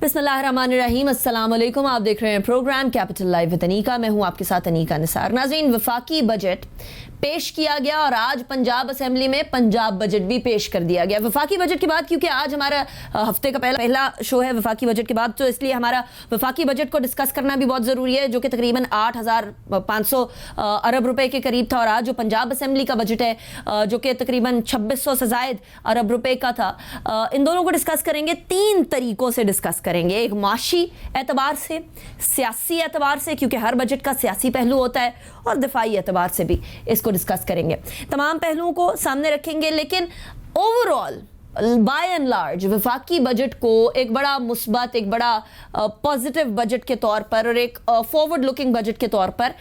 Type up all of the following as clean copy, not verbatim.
बिस्मिल्लाहिर्रहमानिर्रहीम, अस्सलाम वालेकुम। आप देख रहे हैं program capital live with Anika. मैं हूं आपके साथ अनीका निसार। नाज़रीन, वफाकी बजट पेश किया गया और आज पंजाब असेंबली में पंजाब बजट भी पेश कर दिया गया। वफाकी बजट के बाद, क्योंकि आज हमारा हफ्ते का पहला शो है वफाकी बजट के बाद, तो इसलिए हमारा वफाकी बजट को डिस्कस करना भी बहुत ज़रूरी है, जो कि तकरीबन 8,500 अरब रुपए के करीब था। और आज जो पंजाब असेंबली का बजट है जो कि तकरीबन 2600 से ज़ायद अरब रुपए का था, इन दोनों को डिस्कस करेंगे। 3 तरीक़ों से डिस्कस करेंगे, एक माशी एतबार से, सियासी एतबार से, क्योंकि हर बजट का सियासी पहलू होता है, और दिफाई एतबार से भी इसको डिस्कस करेंगे। तमाम पहलुओं को सामने रखेंगे, लेकिन ओवरऑल बाय एंड लार्ज वफाकी बजट को एक बड़ा मुस्बत, एक बड़ा पॉजिटिव बजट के तौर पर और एक फॉरवर्ड लुकिंग बजट के तौर पर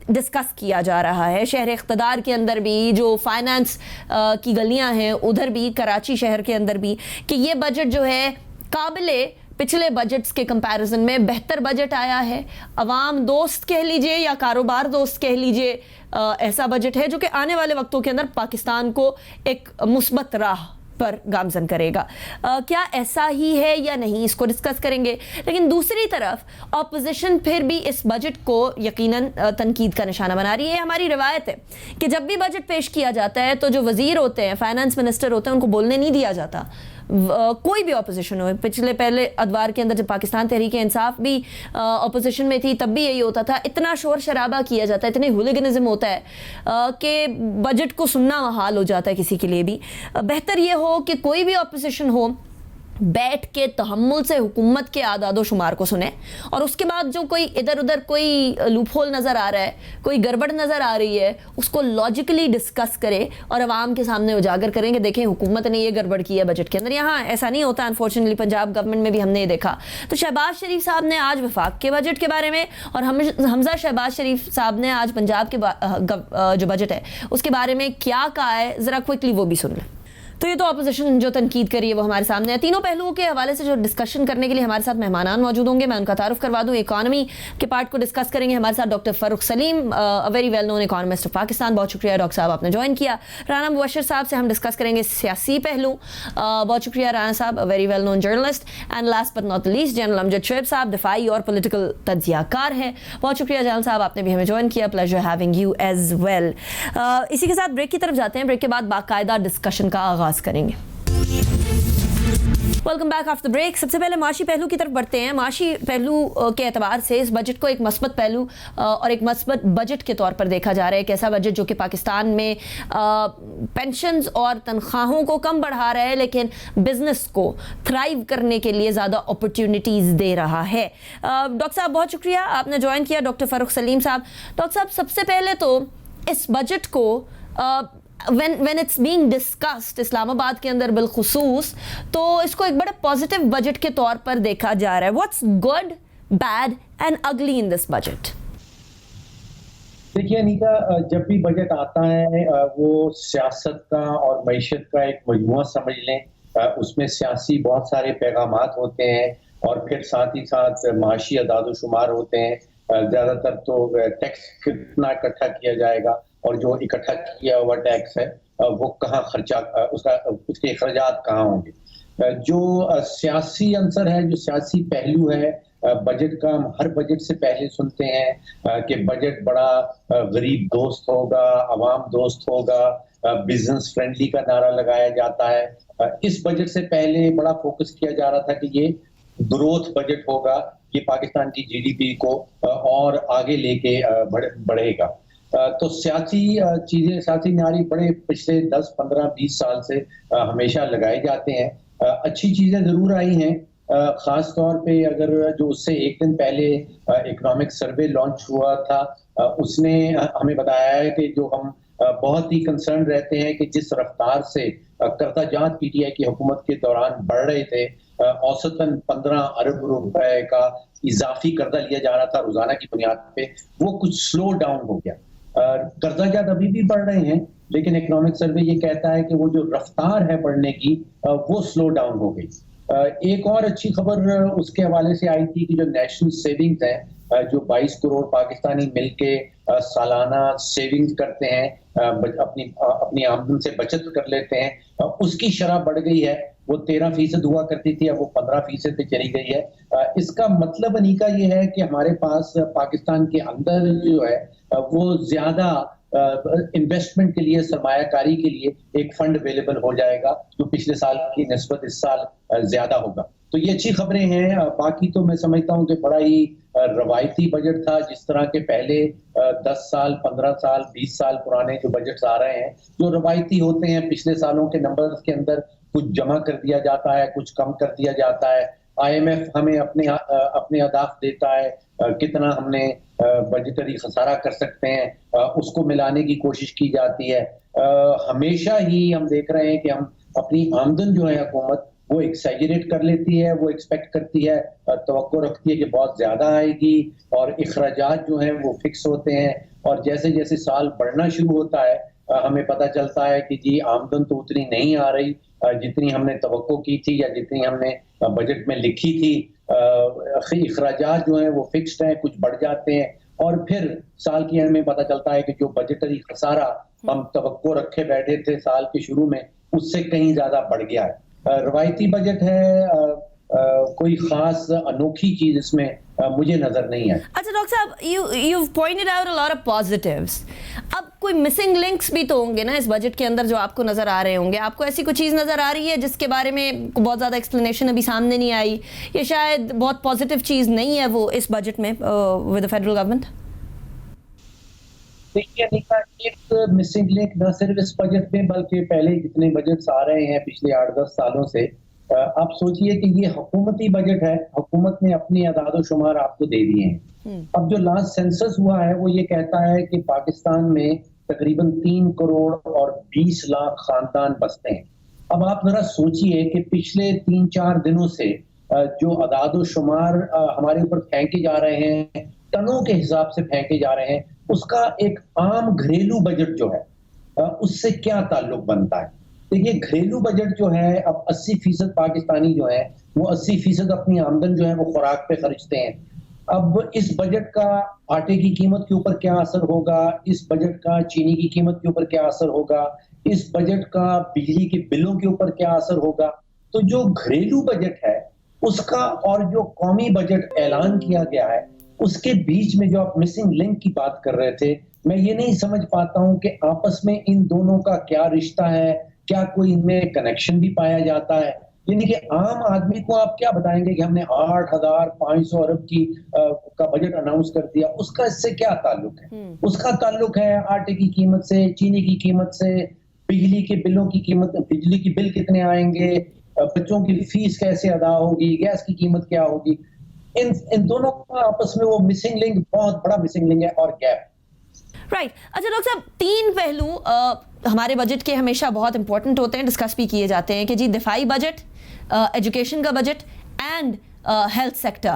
डिस्कस किया जा रहा है। शहर इक़्तिदार के अंदर भी, जो फाइनेंस की गलियां हैं उधर भी, कराची शहर के अंदर भी, कि ये बजट जो है काबिले पिछले बजट्स के कंपैरिजन में बेहतर बजट आया है। अवाम दोस्त कह लीजिए या कारोबार दोस्त कह लीजिए, ऐसा बजट है जो कि आने वाले वक्तों के अंदर पाकिस्तान को एक मुस्बत राह पर गामजन करेगा। क्या ऐसा ही है या नहीं, इसको डिस्कस करेंगे। लेकिन दूसरी तरफ ऑपोजिशन फिर भी इस बजट को यकीनन तनकीद का निशाना बना रही है। हमारी रिवायत है कि जब भी बजट पेश किया जाता है तो जो वजीर होते हैं, फाइनेंस मिनिस्टर होते हैं, उनको बोलने नहीं दिया जाता। कोई भी ऑपोजिशन हो, पहले अदवार के अंदर जब पाकिस्तान तहरीक इंसाफ भी ऑपोजिशन में थी तब भी यही होता था। इतना शोर शराबा किया जाता है, इतने हुलिगनिज्म होता है कि बजट को सुनना हाल हो जाता है किसी के लिए भी। बेहतर ये हो कि कोई भी ऑपोजिशन हो, बैठ के तहम्मुल से हुकूमत के आदादो शुमार को सुने, और उसके बाद जो कोई इधर उधर कोई लूपहोल नज़र आ रहा है, कोई गड़बड़ नज़र आ रही है, उसको लॉजिकली डिस्कस करे और आवाम के सामने उजागर करें कि देखें हुकूमत ने ये गड़बड़ की है बजट के अंदर। यहाँ ऐसा नहीं होता अनफॉर्चुनेटली, पंजाब गवर्नमेंट में भी हमने ये देखा। तो शहबाज शरीफ साहब ने आज वफाक के बजट के बारे में, और हमजा शहबाज शरीफ साहब ने आज पंजाब के जो बजट है उसके बारे में क्या कहा है, ज़रा क्विकली वो भी सुन लें। तो ये तो अपोजिशन जो तनकीद करी है वो हमारे सामने है। तीनों पहलुओं के हवाले से जो डिस्कशन करने के लिए हमारे साथ मेहमान मौजूद होंगे, मैं उनका तारुफ करवा दूं। इकॉनमी के पार्ट को डिस्कस करेंगे हमारे साथ doctor Farooq Salim, a very well known economist of Pakistan. बहुत शुक्रिया डॉक्टर साहब, आपने ज्वाइन किया। राना मुबशर साहब से हम डिस्कस करेंगे सियासी पहलू। बहुत शुक्रिया राना साहब, a very well known journalist. And last but not least, general Amjad Shoaib साहब, दिफाई और पॉलिटिकल तज्जियाकार हैं। बहुत शुक्रिया जनरल साहब, आपने भी हमें ज्वाइन किया। Pleasure having you as well. इसी के साथ ब्रेक की तरफ जाते हैं। ब्रेक के बाद बाकायदा डिस्कशन का आगाज़ करेंगे। Welcome back after break. सबसे पहले माशी पहलू की तरफ बढ़ते हैं। माशी पहलू के एतबार से इस बजट को एक मस्बत पहलू और एक मस्बत बजट के तौर पर देखा जा रहा है। एक ऐसा बजट जो कि पाकिस्तान में पेंशन्स और तनख्वाहों को कम बढ़ा रहा है, लेकिन बिजनेस को थ्राइव करने के लिए ज़्यादा अपॉर्चुनिटीज़ दे रहा है। डॉक्टर साहब बहुत शुक्रिया, आपने ज्वाइन किया। डॉक्टर फ़ारूक सलीम साहब, डॉक्टर साहब सबसे पहले तो इस बजट को when it's being discussed Islamabad के अंदर बिलखुसूस, तो इसको एक बड़े पॉजिटिव बजट के तौर पर देखा जा रहा है। What's good, bad and ugly in this budget? देखिए अनीका, जब भी बजट आता है वो सियासत का और मईशत का एक मजमुआ समझ लें। उसमें सियासी बहुत सारे पैगामात होते हैं और फिर साथ ही साथ माशी अदाद-ओ-शुमार होते हैं। ज़्यादातर तो टैक्स कितना इकट्ठा किया जाएगा और जो इकट्ठा किया हुआ टैक्स है वो कहाँ खर्चा, उसके अखराजात कहाँ होंगे। जो सियासी अंसर है, जो सियासी पहलू है बजट का, हम हर बजट से पहले सुनते हैं कि बजट बड़ा गरीब दोस्त होगा, आवाम दोस्त होगा, बिजनेस फ्रेंडली का नारा लगाया जाता है। इस बजट से पहले बड़ा फोकस किया जा रहा था कि ये ग्रोथ बजट होगा, ये पाकिस्तान की जीडीपी को और आगे लेके बढ़ेगा। तो सियासी चीजें, सियासी नारे बड़े पिछले 10, 15, 20 साल से हमेशा लगाए जाते हैं। अच्छी चीजें जरूर आई हैं, खास तौर पे अगर जो उससे एक दिन पहले इकोनॉमिक सर्वे लॉन्च हुआ था, उसने हमें बताया है कि जो हम बहुत ही कंसर्न रहते हैं कि जिस रफ्तार से कर्जा पीटीआई की हुकूमत के दौरान बढ़ रहे थे, औसतन 15 अरब रुपए का इजाफी कर्जा लिया जा रहा था रोजाना की बुनियाद पे, वो कुछ स्लो डाउन हो गया। कर्जाजात अभी भी बढ़ रहे हैं, लेकिन इकोनॉमिक सर्वे ये कहता है कि वो जो रफ्तार है बढ़ने की वो स्लो डाउन हो गई। एक और अच्छी खबर उसके हवाले से आई थी कि जो नेशनल सेविंग्स है, जो 22 करोड़ पाकिस्तानी मिलके सालाना सेविंग्स करते हैं, अपनी आमदन से बचत कर लेते हैं, उसकी शरह बढ़ गई है वो 13% हुआ करती थी, अब वो 15% पे चली गई है। इसका मतलब अनीका ये है कि हमारे पास पाकिस्तान के अंदर जो है वो ज्यादा इन्वेस्टमेंट के लिए, सरमायाकारी के लिए एक फंड अवेलेबल हो जाएगा जो पिछले साल की निस्बत इस साल ज्यादा होगा। तो ये अच्छी खबरें हैं। बाकी तो मैं समझता हूँ कि बड़ा ही रवायती बजट था, जिस तरह के पहले 10 साल, 15 साल, 20 साल पुराने जो बजट्स आ रहे हैं, जो रवायती होते हैं, पिछले सालों के नंबर्स के अंदर कुछ जमा कर दिया जाता है, कुछ कम कर दिया जाता है। IMF हमें अपने अहदाफ देता है, कितना हमने बजटरी खसारा कर सकते हैं, उसको मिलाने की कोशिश की जाती है। हमेशा ही हम देख रहे हैं कि हम अपनी आमदन जो है हुकूमत वो एक्सैजरेट कर लेती है, वो एक्सपेक्ट करती है, तवक्को रखती है कि बहुत ज्यादा आएगी, और इखराजात जो हैं वो फिक्स होते हैं। और जैसे जैसे साल बढ़ना शुरू होता है हमें पता चलता है कि जी आमदन तो उतनी नहीं आ रही जितनी हमने तवक्को की थी या जितनी हमने बजट में लिखी थी। इखराजात जो हैं वो फिक्स्ड हैं, कुछ बढ़ जाते हैं, और फिर साल की एंड में पता चलता है कि जो बजटरी खसारा हम तवक्को रखे बैठे थे साल के शुरू में, उससे कहीं ज्यादा बढ़ गया है। रवायती बजट है, कोई खास अनोखी चीज इसमें मुझे नजर नहीं है। अच्छा डॉक्टर साहब, you pointed out a lot of positives. अब कोई मिसिंग लिंक्स भी तो होंगे ना इस बजट के अंदर जो आपको नजर आ रहे होंगे। आपको ऐसी कोई चीज नजर आ रही है जिसके बारे में बहुत ज्यादा एक्सप्लेनेशन अभी सामने नहीं आई, ये शायद बहुत पॉजिटिव चीज नहीं है वो इस बजट में विद द फेडरल गवर्नमेंट? देखिए अनिका, एक मिसिंग लिंक न सिर्फ इस बजट में बल्कि पहले जितने बजट्स आ रहे हैं पिछले 8-10 सालों से, आप सोचिए कि ये हुकूमती बजट है, हुकूमत ने अपनी अदाद-ओ-शुमार आपको दे दिए हैं। अब जो लास्ट सेंसस हुआ है वो ये कहता है कि पाकिस्तान में तकरीबन 3 करोड़ और 20 लाख खानदान बसते हैं। अब आप जरा सोचिए कि पिछले 3-4 दिनों से जो अदाद-ओ-शुमार हमारे ऊपर फेंके जा रहे हैं, टनों के हिसाब से फेंके जा रहे हैं, उसका एक आम घरेलू बजट जो है उससे क्या ताल्लुक बनता है। देखिए घरेलू बजट जो है, अब 80% पाकिस्तानी जो है वो 80% अपनी आमदन जो है वो खुराक पे खर्चते हैं। अब इस बजट का आटे की कीमत के ऊपर क्या असर होगा, इस बजट का चीनी की कीमत के ऊपर क्या असर होगा, इस बजट का बिजली के बिलों के ऊपर क्या असर होगा। तो जो घरेलू बजट है उसका और जो कौमी बजट ऐलान किया गया है उसके बीच में जो आप मिसिंग लिंक की बात कर रहे थे, मैं ये नहीं समझ पाता हूं कि आपस में इन दोनों का क्या रिश्ता है, क्या कोई इनमें कनेक्शन भी पाया जाता है। यानी कि आम आदमी को आप क्या बताएंगे कि हमने 8,500 अरब की का बजट अनाउंस कर दिया, उसका इससे क्या ताल्लुक है? उसका ताल्लुक है आटे की कीमत से, चीनी की कीमत से, बिजली के बिलों की कीमत, बिजली की बिल कितने आएंगे, बच्चों की फीस कैसे अदा होगी, गैस की कीमत क्या होगी। इन दोनों का आपस में वो मिसिंग लिंक, बहुत बड़ा मिसिंग लिंक है और गैप। राइट। अच्छा डॉक्टर साहब, 3 पहलू हमारे बजट के हमेशा बहुत इंपॉर्टेंट होते हैं, डिस्कस भी किए जाते हैं कि जी दिफाई बजट, एजुकेशन का बजट एंड हेल्थ सेक्टर।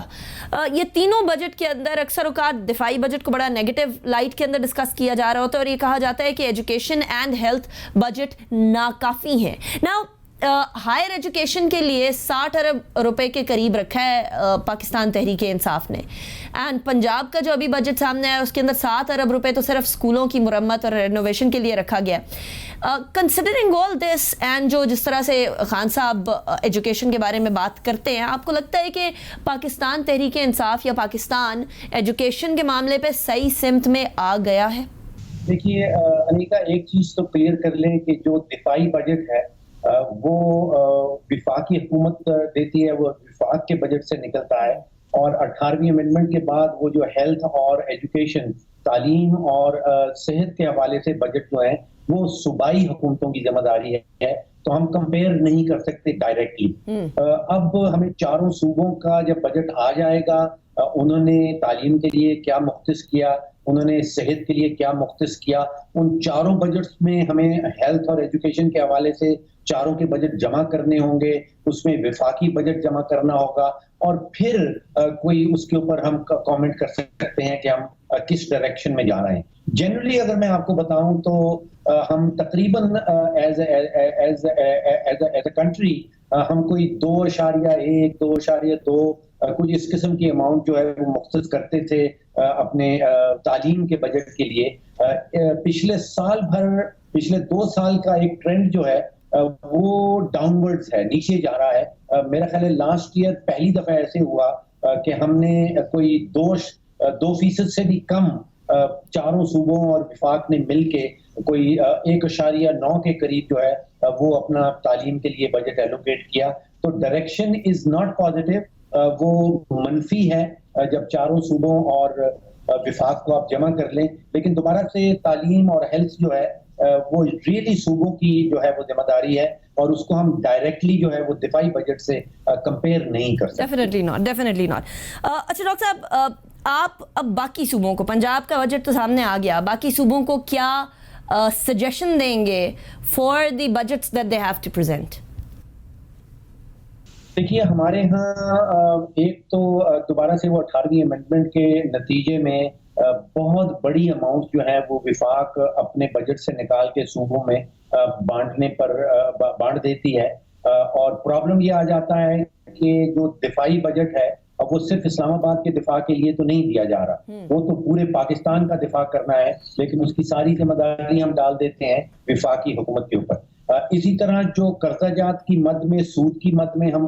ये तीनों बजट के अंदर अक्सर औकात दिफाई बजट को बड़ा नेगेटिव लाइट के अंदर डिस्कस किया जा रहा होता है और ये कहा जाता है कि एजुकेशन एंड हेल्थ बजट नाकाफी है। नाउ हायर एजुकेशन के लिए 60 अरब रुपए के करीब रखा है पाकिस्तान तहरीक इंसाफ ने, एंड पंजाब का जो अभी बजट सामने आया उसके अंदर 7 अरब रुपए तो सिर्फ स्कूलों की मुरम्मत और रेनोवेशन के लिए रखा गया। कंसिडरिंग ऑल दिस एंड जो जिस तरह से खान साहब एजुकेशन के बारे में बात करते हैं, आपको लगता है कि पाकिस्तान तहरीक इंसाफ या पाकिस्तान एजुकेशन के मामले पे सही सिमत में आ गया है? देखिए अनिका, एक चीज तो क्लियर कर लें कि जो दिफाई बजट है वो विफाकी हुकूमत देती है, वो विफाक के बजट से निकलता है, और 18वीं अमेंडमेंट के बाद वो जो हेल्थ और एजुकेशन, तालीम और सेहत के हवाले से बजट जो है वो सूबाई हुकूमतों की जिम्मेदारी है, तो हम कंपेयर नहीं कर सकते डायरेक्टली। अब हमें चारों सूबों का जब बजट आ जाएगा, उन्होंने तालीम के लिए क्या मुख्तस किया, उन्होंने सेहत के लिए क्या मुख्तस किया, उन चारों बजट्स में हमें हेल्थ और एजुकेशन के हवाले से चारों के बजट जमा करने होंगे, उसमें विफाकी बजट जमा करना होगा, और फिर कोई उसके ऊपर हम कमेंट कर सकते हैं कि हम किस डायरेक्शन में जा रहे हैं। जनरली अगर मैं आपको बताऊं तो हम तकरीबन एज अ कंट्री हम कोई 2.1, 2.2 कुछ इस किस्म की अमाउंट जो है वो मुख्तस करते थे अपने तालीम के बजट के लिए। पिछले 2 साल का एक ट्रेंड जो है वो डाउनवर्ड्स है, नीचे जा रहा है। मेरा ख्याल है लास्ट ईयर पहली दफा ऐसे हुआ कि हमने कोई 2% से भी कम चारों सूबों और विफाक ने मिलके कोई 1.9 के करीब जो है वो अपना तालीम के लिए बजट एलोकेट किया। तो डायरेक्शन इज नॉट पॉजिटिव, वो मनफी है जब चारों सूबों और विफाक को आप जमा कर लें। लेकिन दोबारा से तालीम और हेल्थ जो है वो रियली सूबों की जो है वो जिम्मेदारी है और उसको हम डायरेक्टली जो है वो दिफाई बजट से कंपेयर नहीं कर सकते। Definitely not. अच्छा डॉक्टर साहब, आप अब बाकी सूबों को, पंजाब का बजट तो सामने आ गया, बाकी सूबों को क्या सजेशन देंगे for the budgets that they have to present? देखिए, हमारे यहाँ एक तो दोबारा से वो 18वीं अमेंडमेंट के नतीजे में बहुत बड़ी अमाउंट जो है वो विफाक अपने बजट से निकाल के सूबों में बांट देती है। और प्रॉब्लम ये आ जाता है कि जो दिफाई बजट है अब वो सिर्फ इस्लामाबाद के दिफा के लिए तो नहीं दिया जा रहा, वो तो पूरे पाकिस्तान का दिफा करना है, लेकिन उसकी सारी जिम्मेदारी हम डाल देते हैं विफाकी हुकूमत के ऊपर। इसी तरह जो कर्जाजात की मद में, सूद की मद में हम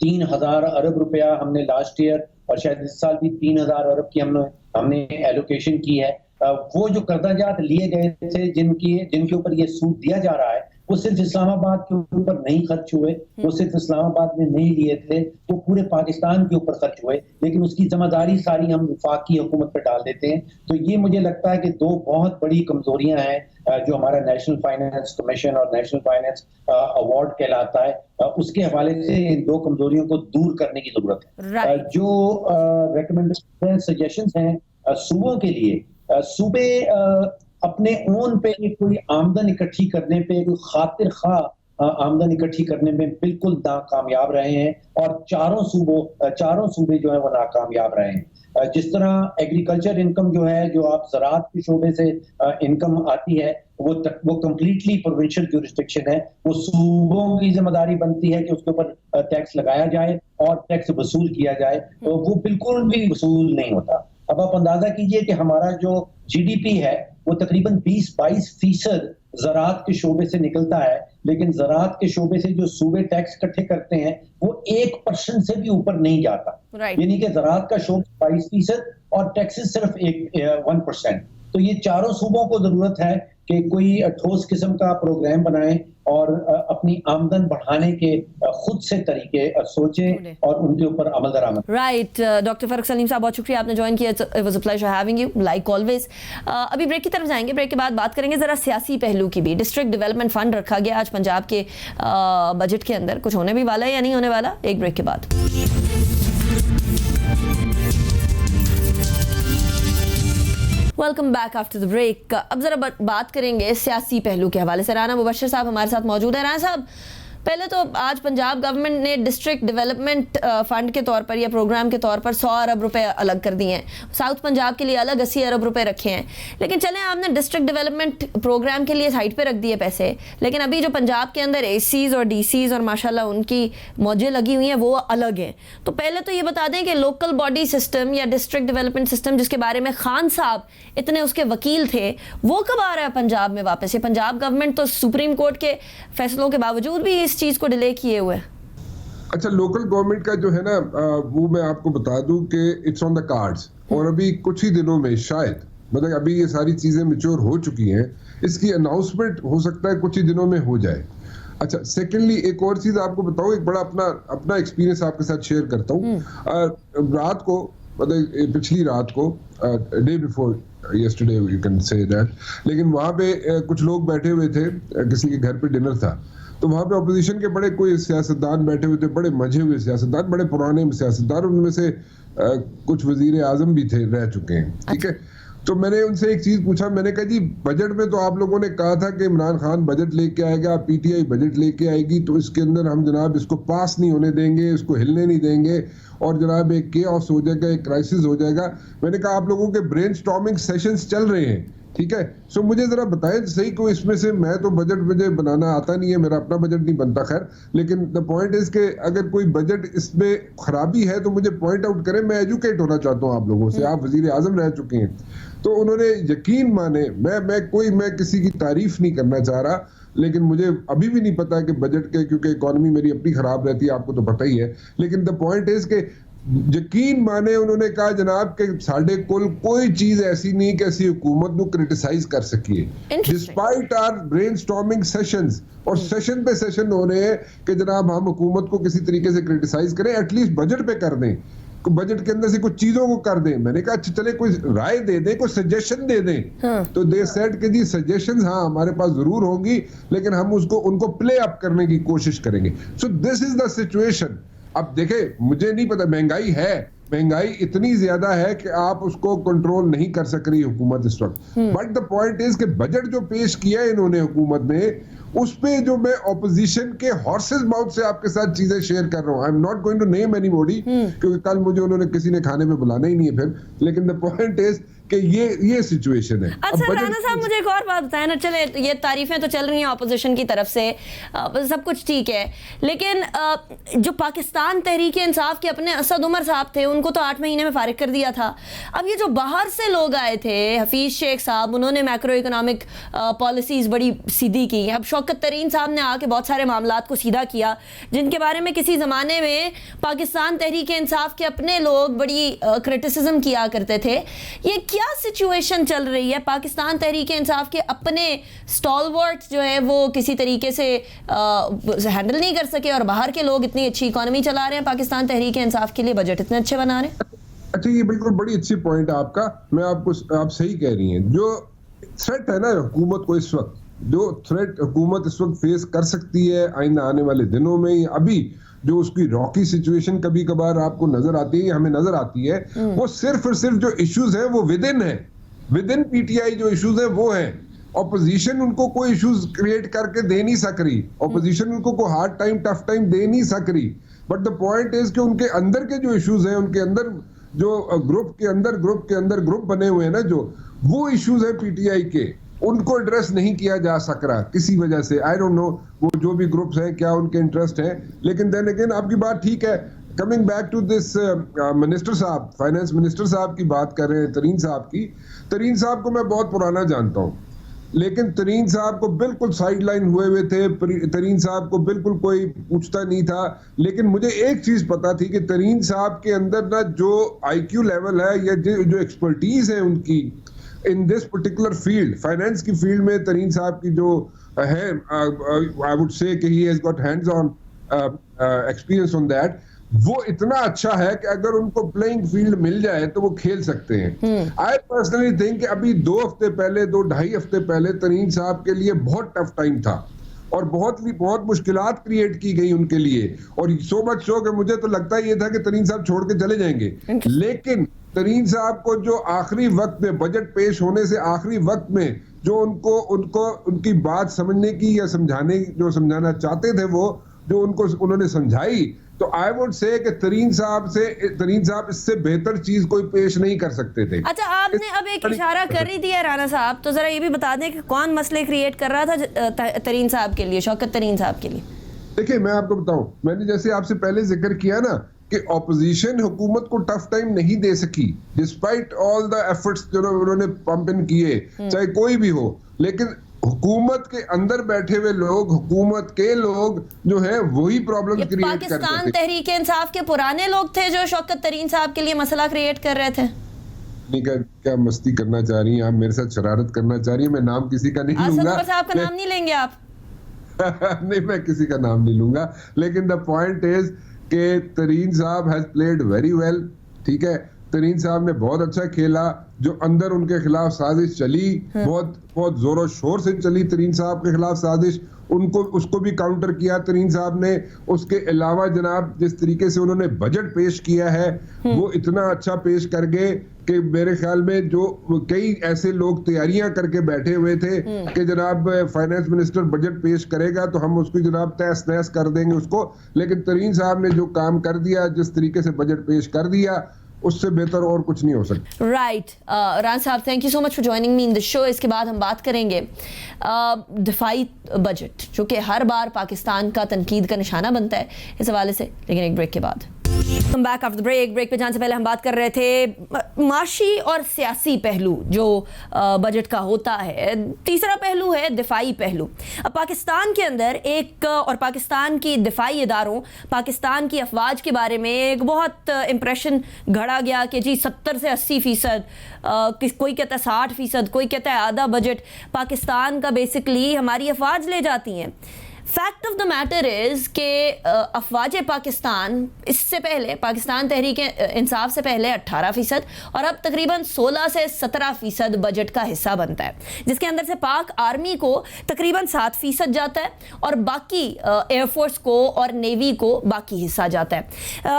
3,000 अरब रुपया हमने लास्ट ईयर और शायद इस साल भी 3,000 अरब की हमने एलोकेशन की है। वो जो कर्जाजात लिए गए थे जिनके ऊपर ये सूद दिया जा रहा है वो सिर्फ इस्लामाबाद के ऊपर नहीं खर्च हुए, वो सिर्फ इस्लामाबाद में नहीं लिए थे, वो पूरे पाकिस्तान के ऊपर खर्च हुए, लेकिन उसकी जिम्मेदारी सारी हम विफाकी हुकूमत पर डाल देते हैं। तो ये मुझे लगता है कि दो बहुत बड़ी कमजोरियां हैं जो हमारा नेशनल फाइनेंस कमीशन और नेशनल फाइनेंस अवार्ड कहलाता है, उसके हवाले से इन दो कमजोरियों को दूर करने की जरूरत है। जो रिकमेंडेशन सजेशंस हैं सूबों के लिए, सूबे अपने ओन पे कोई आमदन इकट्ठी करने पे, कोई खातिर खा आमदन इकट्ठी करने में बिल्कुल नाकामयाब रहे हैं और चारों सूबे जो है वो नाकामयाब रहे हैं। जिस तरह एग्रीकल्चर इनकम जो है, जो आप ज़राअत के शोबे से इनकम आती है, वो कंप्लीटली प्रोविंशियल ज्यूरिसडिक्शन है। वो सूबों की जिम्मेदारी बनती है कि उसके ऊपर टैक्स लगाया जाए और टैक्स वसूल किया जाए, तो वो बिल्कुल भी वसूल नहीं होता। अब आप अंदाजा कीजिए कि हमारा जो जीडीपी है वो तकरीबन 20-22% ज़राअत के शोबे से निकलता है, लेकिन ज़राअत के शोबे से जो सूबे टैक्स इकट्ठे करते हैं वो 1% से भी ऊपर नहीं जाता। यानी कि ज़राअत का शोबा 22% और टैक्सेस सिर्फ 1%। तो ये चारों सूबों को जरूरत है कि कोई ठोस किस्म का प्रोग्राम बनाएं और अपनी आमदन बढ़ाने के खुद से तरीके सोचें और उनके ऊपर अमल दरामद। राइट डॉक्टर फरक सलीम साहब, बहुत शुक्रिया आपने ज्वाइन किया। It was a pleasure having you like always. अभी ब्रेक की तरफ जाएंगे, ब्रेक के बाद बात करेंगे जरा सियासी पहलू की भी। डिस्ट्रिक्ट डेवलपमेंट फंड रखा गया आज पंजाब के बजट के अंदर, कुछ होने भी वाला है या नहीं होने वाला, एक ब्रेक के बाद। Welcome back after the break. अब जरा बात करेंगे सियासी पहलू के हवाले से। राना मुबशर साहब हमारे साथ मौजूद है। राना साहब, पहले तो आज पंजाब गवर्नमेंट ने डिस्ट्रिक्ट डेवलपमेंट फंड के तौर पर या प्रोग्राम के तौर पर 100 अरब रुपए अलग कर दिए हैं, साउथ पंजाब के लिए अलग 80 अरब रुपए रखे हैं। लेकिन चलें, आपने डिस्ट्रिक्ट डेवलपमेंट प्रोग्राम के लिए साइड पे रख दिए पैसे, लेकिन अभी जो पंजाब के अंदर एसीज और डीसीज और माशाल्लाह उनकी मौजें लगी हुई हैं वो अलग हैं। तो पहले तो ये बता दें कि लोकल बॉडी सिस्टम या डिस्ट्रिक्ट डेवलपमेंट सिस्टम जिसके बारे में खान साहब इतने उसके वकील थे, वो कब आ रहा है पंजाब में वापस? ये पंजाब गवर्नमेंट तो सुप्रीम कोर्ट के फैसलों के बावजूद भी इस चीज को डिले किए हुए। अच्छा, लोकल गवर्नमेंट का जो है ना, वो मैं आपको बता दूं कि इट्स ऑन द कार्ड्स और अभी कुछ ही दिनों में शायद, मतलब अभी ये सारी चीजें मैच्योर हो चुकी हैं, इसकी अनाउंसमेंट हो सकता है कुछ ही दिनों में हो जाए। अच्छा, सेकेंडली एक और चीज आपको बताऊं, एक बड़ा अपना एक्सपीरियंस आपके साथ शेयर करता हूं। रात को, मतलब पिछली रात को, day before yesterday you can say that, लेकिन वहां पे कुछ लोग बैठे हुए थे, किसी के घर पे डिनर था, तो वहां पे अपोजिशन के बड़े कोई सियासतदान बैठे हुए थे, बड़े मजे हुए सियासतदान, बड़े पुराने सियासतदान, उनमें से कुछ वजीर आजम भी थे, रह चुके हैं, ठीक है। तो मैंने उनसे एक चीज पूछा, मैंने कहा जी बजट में तो आप लोगों ने कहा था कि इमरान खान बजट लेके आएगा, पीटीआई बजट लेके आएगी, तो इसके अंदर हम जनाब इसको पास नहीं होने देंगे, इसको हिलने नहीं देंगे और जनाब एक केओस हो जाएगा, एक क्राइसिस हो जाएगा। मैंने कहा आप लोगों के ब्रेनस्टॉर्मिंग सेशंस चल रहे हैं, ठीक है, सो मुझे जरा बताएं सही को इसमें से, मैं तो बजट मुझे बनाना आता नहीं है, मेरा अपना बजट नहीं बनता, खैर, लेकिन द पॉइंट इज के अगर कोई बजट इसमें खराबी है तो मुझे पॉइंट आउट करें, मैं एजुकेट होना चाहता हूं आप लोगों से। आप वजीर आजम रह चुके हैं, तो उन्होंने यकीन माने, मैं किसी की तारीफ नहीं करना चाह रहा, लेकिन मुझे अभी भी नहीं पता कि बजट के, क्योंकि इकोनॉमी मेरी अपनी खराब रहती है, आपको तो पता ही है। लेकिन द पॉइंट इज के यकीन माने उन्होंने कहा जनाब के साढ़े कुल कोई चीज ऐसी नहीं कि ऐसी हुकूमत को क्रिटिसाइज कर सकिए डिस्पाइट आर ब्रेनस्टॉर्मिंग सेशंस, और सेशन पे सेशन हो रहे हैं कि जनाब हम हुकूमत को किसी तरीके से क्रिटिसाइज करें, एटलीस्ट बजट पे कर दें, बजट के अंदर से कुछ चीजों को कर दें। मैंने कहा अच्छा चले कोई राय दे दें, कोई सजेशन दे दें। तो दे सेड कि जी सजेशंस हाँ हमारे पास जरूर होंगी, लेकिन हम उनको प्ले अप करने की कोशिश करेंगे। So this is the situation. अब देखें, मुझे नहीं पता, महंगाई है, महंगाई इतनी ज्यादा है कि आप उसको कंट्रोल नहीं कर सक रही हुकूमत इस वक्त। बट द पॉइंट इज कि बजट जो पेश किया है इन्होंने हुकूमत ने, उस पे जो मैं ऑपोजिशन के हॉर्सेस माउथ से आपके साथ चीजें शेयर कर रहा हूं, I am not going to name anybody, क्योंकि कल मुझे उन्होंने किसी ने खाने पे बुलाना ही नहीं है फिर। लेकिन द पॉइंट इज कि ये सिचुएशन है। अच्छा राणा साहब, मुझे एक और बात बताएं ना, चले ये तारीफें तो चल रही हैं ऑपोजिशन की तरफ से, सब कुछ ठीक है, लेकिन जो पाकिस्तान तहरीक इंसाफ के अपने असद उमर साहब थे, उनको तो 8 महीने में फारिग कर दिया था। अब ये जो बाहर से लोग आए थे, हफीज शेख साहब, उन्होंने मैक्रो इकोनॉमिक पॉलिसीज बड़ी सीधी की। अब शौकत तरीन साहब ने आके बहुत सारे मामलात को सीधा किया, जिनके बारे में किसी ज़माने में पाकिस्तान तहरीक इंसाफ के अपने लोग बड़ी क्रिटिसिज्म किया करते थे। ये क्या सिचुएशन चल रही है? पाकिस्तान तहरीक इंसाफ के अपने स्टॉलवर्ट जो है वो किसी तरीके से हैंडल नहीं कर सके, और बाहर के लोग इतनी अच्छी इकोनॉमी चला रहे हैं, पाकिस्तान तहरीक इंसाफ के लिए बजट इतने अच्छे बना रहे हैं। अच्छा, ये बिल्कुल बड़ी अच्छी पॉइंट है आपका। आप सही कह रही हैं। जो थ्रेट है ना हुकूमत को इस वक्त, जो थ्रेट हुकूमत इस वक्त फेस कर सकती है आइंदा आने वाले दिनों में, अभी जो उसकी रॉकी सिचुएशन कभी कभार आपको नजर आती है, हमें नजर आती है, वो सिर्फ और सिर्फ जो इश्यूज है वो विद इन पीटीआई जो इश्यूज है वो है। ऑपोजिशन उनको कोई इश्यूज क्रिएट करके दे नहीं सक रही, ऑपोजिशन उनको कोई हार्ड टाइम टफ टाइम दे नहीं सक रही। बट द पॉइंट इज कि उनके अंदर के जो इश्यूज हैं, उनके अंदर जो ग्रुप के अंदर ग्रुप बने हुए हैं ना, जो वो इश्यूज है पीटीआई के, उनको एड्रेस नहीं किया जा सक रहा किसी वजह से। आई डोंट नो वो जो भी ग्रुप्स हैं क्या उनके इंटरेस्ट हैं, लेकिन देन अगेन आपकी बात ठीक है। Coming back to this minister साहब, फाइनेंस मिनिस्टर साहब की बात कर रहे हैं, तरीन साहब की। तरीन साहब को मैं बहुत पुराना जानता हूँ, लेकिन तरीन साहब को बिल्कुल साइडलाइन हुए थे, तरीन साहब को बिल्कुल कोई पूछता नहीं था। लेकिन मुझे एक चीज पता थी कि तरीन साहब के अंदर ना जो IQ लेवल है या जो एक्सपर्टीज है उनकी in this particular field, finance की फील्ड में, तरीन साहब की जो है, आई वुड से कि he has got hands on experience on that, वो इतना अच्छा है कि अगर उनको प्लेइंग फील्ड मिल जाए तो वो खेल सकते हैं। आई पर्सनली थिंक कि अभी 2-2.5 हफ्ते पहले तरीन साहब के लिए बहुत टफ टाइम था, और बहुत मुश्किलात क्रिएट की गई उनके लिए, और सो मच सो कि मुझे तो लगता ही ये था कि तरीन साहब छोड़ के चले जाएंगे। लेकिन तरीन साहब को जो आखिरी वक्त में, बजट पेश होने से आखिरी वक्त में, जो उनको उनकी बात समझने की या समझाना चाहते थे, वो जो उन्होंने समझाई, तो आई वुड से कि तरीन साहब इससे बेहतर चीज कोई पेश नहीं कर सकते थे। अच्छा, आपने अब एक इशारा कर ही दिया राणा साहब, तो जरा ये भी बता दें कि कौन मसले क्रिएट कर रहा था तरीन साहब के लिए, शौकत तरीन साहब के लिए? देखिए, मैं आपको बताऊं, मैंने जैसे आपसे पहले जिक्र किया ना कि ऑपोजिशन हुकूमत को टफ टाइम नहीं दे सकी, डिस्पाइट ऑल द एफर्ट्स जो उन्होंने पंप इन किए, चाहे कोई भी हो। लेकिन हुकूमत के अंदर बैठे हुए लोग, हुकूमत के लोग जो है वही प्रॉब्लम क्रिएट करते थे। पाकिस्तान तहरीक इंसाफ के पुराने लोग थे जो शौकत तरीन साहब के लिए मसला क्रिएट कर रहे थे। क्या मस्ती करना चाह रही हैं आप, मेरे साथ शरारत करना चाह रही हैं? मैं नाम किसी का नहीं लूंगा। असद साहब का नाम नहीं लेंगे आप? नहीं, मैं किसी का नाम नहीं लूंगा। लेकिन द पॉइंट इज कि तरीन साहब हैज प्लेड वेरी वेल, ठीक है। तरीन साहब ने बहुत अच्छा खेला। जो अंदर उनके खिलाफ साजिश चली, बहुत जोरों शोर से चली तरीन साहब के खिलाफ साजिश, उसको भी काउंटर किया तरीन साहब ने। उसके अलावा जनाब जिस तरीके से उन्होंने बजट पेश किया है, वो इतना अच्छा पेश कर गए कि मेरे ख्याल में जो कई ऐसे लोग तैयारियां करके बैठे हुए थे कि जनाब फाइनेंस मिनिस्टर बजट पेश करेगा तो हम उसकी जनाब तहस नहस कर देंगे उसको, लेकिन तरीन साहब ने जो काम कर दिया, जिस तरीके से बजट पेश कर दिया, उससे बेहतर और कुछ नहीं हो सकता। राइट, रान साहब, thank you so much for joining me in the show. इसके बाद हम बात करेंगे दिफाई बजट, जो कि हर बार पाकिस्तान का तनकीद का निशाना बनता है, इस हवाले से, लेकिन एक ब्रेक के बाद। कम बैक आफ्टर ब्रेक पे जाने से पहले हम बात कर रहे थे माशी और सियासी पहलू जो बजट का होता है। तीसरा पहलू है दिफाई पहलू। अब पाकिस्तान के अंदर एक और पाकिस्तान की दिफाई इदारों, पाकिस्तान की अफवाज के बारे में एक बहुत इंप्रेशन गढ़ा गया कि जी 70 से 80%, कोई कहता है 60%, कोई कहता है आधा बजट पाकिस्तान का बेसिकली हमारी अफवाज ले जाती हैं। Fact of the matter is के अफवाज पाकिस्तान इससे पहले, पाकिस्तान तहरीक इंसाफ से पहले 18% और अब तकरीबन 16 से 17% बजट का हिस्सा बनता है, जिसके अंदर से पाक आर्मी को तकरीबन 7% जाता है और बाकी एयरफोर्स को और नेवी को बाकी हिस्सा जाता है।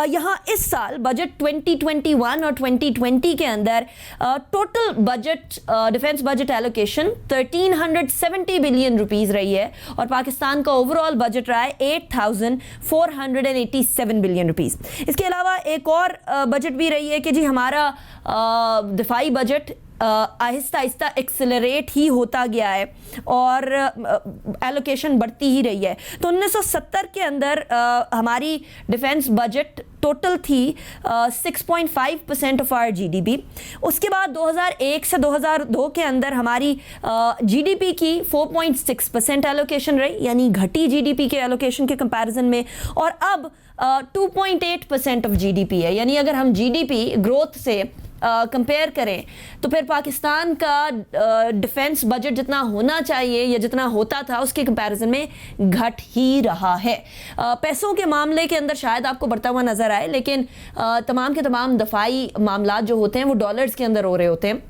यहाँ इस साल बजट 2021 और 2020 के अंदर total budget, defence budget allocation 1370 billion rupees रही है और पाकिस्तान का ओवरऑल बजट रहा है 8487 बिलियन रुपीस। इसके अलावा एक और बजट भी रही है कि जी हमारा दिफाई बजट आहिस्ता आहिस्ता एक्सेलरेट ही होता गया है और एलोकेशन बढ़ती ही रही है। तो 1970 के अंदर हमारी डिफेंस बजट टोटल थी 6.5% ऑफ आवर जीडीपी। उसके बाद 2001 से 2002 के अंदर हमारी जीडीपी की 4.6% एलोकेशन रही, यानी घटी जीडीपी के एलोकेशन के कंपैरिजन में, और अब 2.8% ऑफ जीडीपी है। यानी अगर हम जीडीपी ग्रोथ से कंपेयर करें तो फिर पाकिस्तान का डिफेंस बजट जितना होना चाहिए या जितना होता था उसके कंपैरिजन में घट ही रहा है। पैसों के मामले के अंदर शायद आपको बढ़ता हुआ नजर आए, लेकिन तमाम के तमाम दफाई मामला जो होते हैं वो डॉलर्स के अंदर हो रहे होते हैं।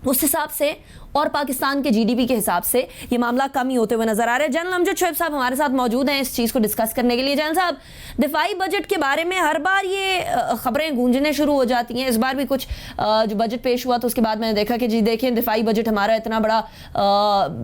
उस हिसाब से और पाकिस्तान के जीडीपी के हिसाब से ये मामला कम ही होते हुए नजर आ रहा है। जनरल अमजद शोएब साहब हमारे साथ मौजूद हैं इस चीज़ को डिस्कस करने के लिए। जनरल साहब, दिफाई बजट के बारे में हर बार ये खबरें गूंजने शुरू हो जाती हैं। इस बार भी कुछ जो बजट पेश हुआ तो उसके बाद मैंने देखा कि जी देखें, दिफाई बजट हमारा इतना बड़ा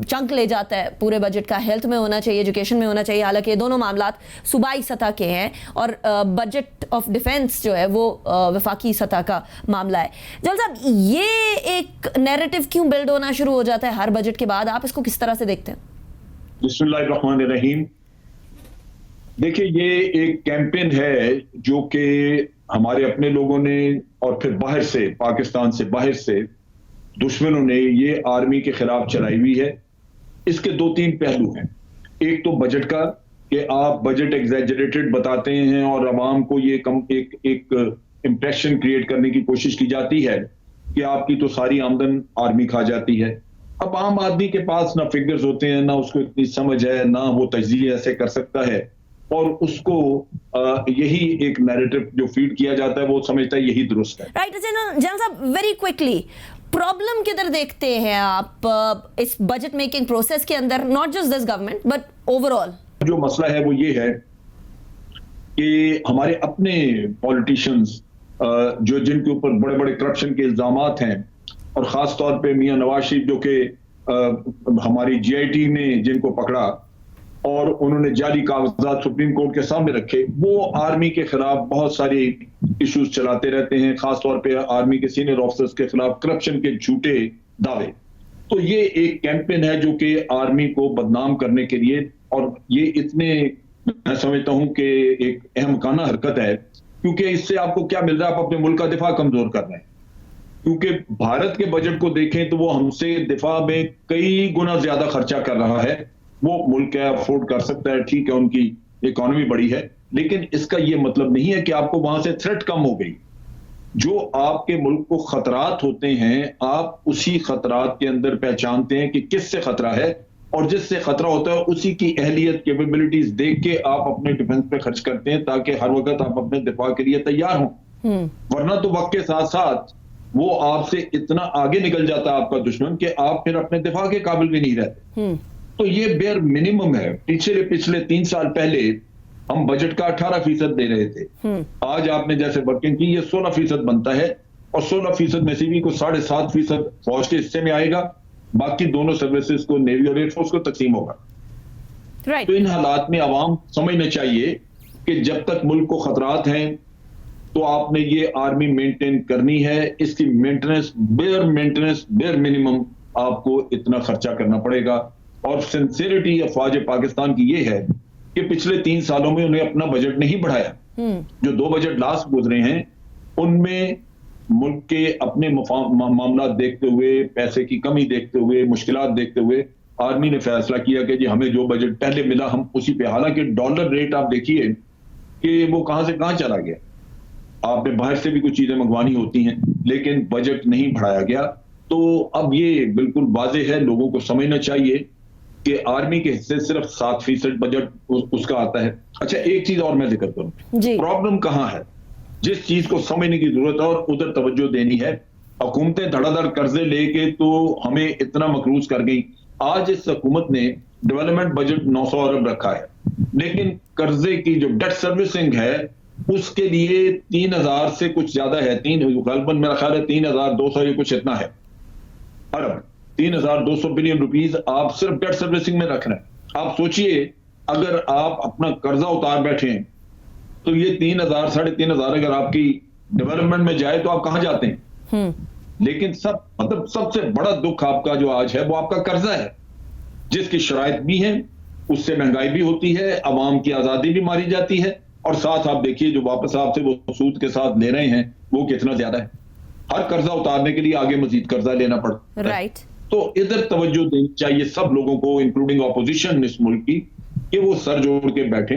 चंक ले जाता है पूरे बजट का, हेल्थ में होना चाहिए, एजुकेशन में होना चाहिए, हालांकि दोनों मामला सूबाई सतह के हैं और बजट ऑफ डिफेंस जो है वो वफाकी सतह का मामला है। जनरल साहब, ये एक नैरेटिव क्यों बिल्ड होना शुरू हो जाता है हर बजट के बाद? आप इसको किस तरह से देखते हैं? बिस्मिल्लाहिर्रहमानिर्रहीम। देखिए, ये एक कैंपेन है जो कि हमारे अपने लोगों ने और फिर बाहर से, पाकिस्तान से बाहर से दुश्मनों ने ये आर्मी के खिलाफ चलाई हुई है। इसके 2-3 पहलू हैं। एक तो बजट का कि आप बजट एग्जैजरेटेड बताते हैं और अवाम को ये एक इंप्रेशन क्रिएट करने की कोशिश की जाती है कि आपकी तो सारी आमदन आर्मी खा जाती है। अब आम आदमी के पास ना फिगर्स होते हैं, ना उसको इतनी समझ है, ना वो तजज़िया ऐसे कर सकता है, और उसको यही एक नैरेटिव जो फीड किया जाता है वो समझता है यही दुरुस्त है। राइट। जनरल साहब, वेरी क्विकली, प्रॉब्लम किधर देखते हैं आप इस बजट मेकिंग प्रोसेस के अंदर, not just this government but overall? जो मसला है वो ये है कि हमारे अपने पॉलिटिशियंस जो जिनके ऊपर बड़े बड़े करप्शन के इल्जामात हैं, और खास तौर पे मियां नवाज शरीफ जो कि हमारी जीआईटी ने जिनको पकड़ा और उन्होंने जाली कागजात सुप्रीम कोर्ट के सामने रखे, वो आर्मी के खिलाफ बहुत सारे इश्यूज चलाते रहते हैं, खास तौर पे आर्मी के सीनियर ऑफिसर्स के खिलाफ करप्शन के झूठे दावे। तो ये एक कैंपेन है जो कि आर्मी को बदनाम करने के लिए, और ये इतने मैं समझता हूं कि एक अहमकाना हरकत है, क्योंकि इससे आपको क्या मिल रहा है? आप अपने मुल्क का दिफा कमजोर कर रहे हैं। क्योंकि भारत के बजट को देखें तो वो हमसे दिफा में कई गुना ज्यादा खर्चा कर रहा है। वो मुल्क है, अफोर्ड कर सकता है, ठीक है, उनकी इकोनॉमी बड़ी है, लेकिन इसका ये मतलब नहीं है कि आपको वहां से थ्रेट कम हो गई। जो आपके मुल्क को खतरात होते हैं, आप उसी खतरात के अंदर पहचानते हैं कि किससे खतरा है, और जिससे खतरा होता है उसी की अहलियत, कैपेबिलिटीज देख के आप अपने डिफेंस पे खर्च करते हैं, ताकि हर वक्त आप अपने दिफा के लिए तैयार हों। वरना तो वक्त के साथ साथ वो आपसे इतना आगे निकल जाता है आपका दुश्मन कि आप फिर अपने दिफा के काबिल भी नहीं रहते। तो ये बेयर मिनिमम है। पिछले 3 साल पहले हम बजट का 18% दे रहे थे, आज आपने जैसे वर्किंग की, ये 16% बनता है, और 16% में से भी को 7.5% फौज के हिस्से में आएगा, बाकी दोनों सर्विसेज को, नेवी और एयरफोर्स को तकसीम होगा। तो इन हालात में अवाम समझना चाहिए कि जब तक मुल्क को खतरात हैं तो आपने ये आर्मी मेंटेन करनी है। इसकी मेंटेनेंस, बेयर मिनिमम आपको इतना खर्चा करना पड़ेगा। और सिंसियरिटी अफवाज पाकिस्तान की ये है कि पिछले 3 सालों में उन्हें अपना बजट नहीं बढ़ाया। जो 2 बजट लास्ट गुजरे हैं उनमें मुल्क के अपने मामला देखते हुए, पैसे की कमी देखते हुए, मुश्किलात देखते हुए आर्मी ने फैसला किया कि जी हमें जो बजट पहले मिला हम उसी पे, हालांकि डॉलर रेट आप देखिए कि वो कहां से कहां चला गया। आपने बाहर से भी कुछ चीजें मंगवानी होती हैं लेकिन बजट नहीं बढ़ाया गया। तो अब ये बिल्कुल वाज़ेह है, लोगों को समझना चाहिए कि आर्मी के हिस्से सिर्फ 7% बजट उसका आता है। अच्छा, एक चीज और मैं जिक्र करूं, प्रॉब्लम कहां है, जिस चीज को समझने की जरूरत है और उधर तवज्जो देनी है। हुकूमतें धड़ाधड़ कर्जे लेके तो हमें इतना मकरूज कर गई। आज इस हुकूमत ने डेवलपमेंट बजट 900 अरब रखा है, लेकिन कर्जे की जो डेट सर्विसिंग है उसके लिए 3000 से कुछ ज्यादा है, गलबन मेरा ख्याल है 3200 या कुछ इतना है अरब, 3200 बिलियन रुपीस आप सिर्फ डेट सर्विसिंग में रख रहे हैं। आप सोचिए अगर आप अपना कर्जा उतार बैठे हैं तो ये 3000 3500 अगर आपकी डेवलपमेंट में जाए तो आप कहां जाते हैं। लेकिन सबसे बड़ा दुख आपका जो आज है वो आपका कर्जा है, जिसकी शराइत भी है, उससे महंगाई भी होती है, अवाम की आजादी भी मारी जाती है, और साथ आप देखिए जो वापस आपसे वो सूद के साथ ले रहे हैं वो कितना ज्यादा है। हर कर्जा उतारने के लिए आगे मजीद कर्जा लेना पड़ता है। राइट। तो इधर तवज्जो देनी चाहिए सब लोगों को, इंक्लूडिंग ऑपोजिशन इस मुल्क की, कि वो सर जोड़ के बैठे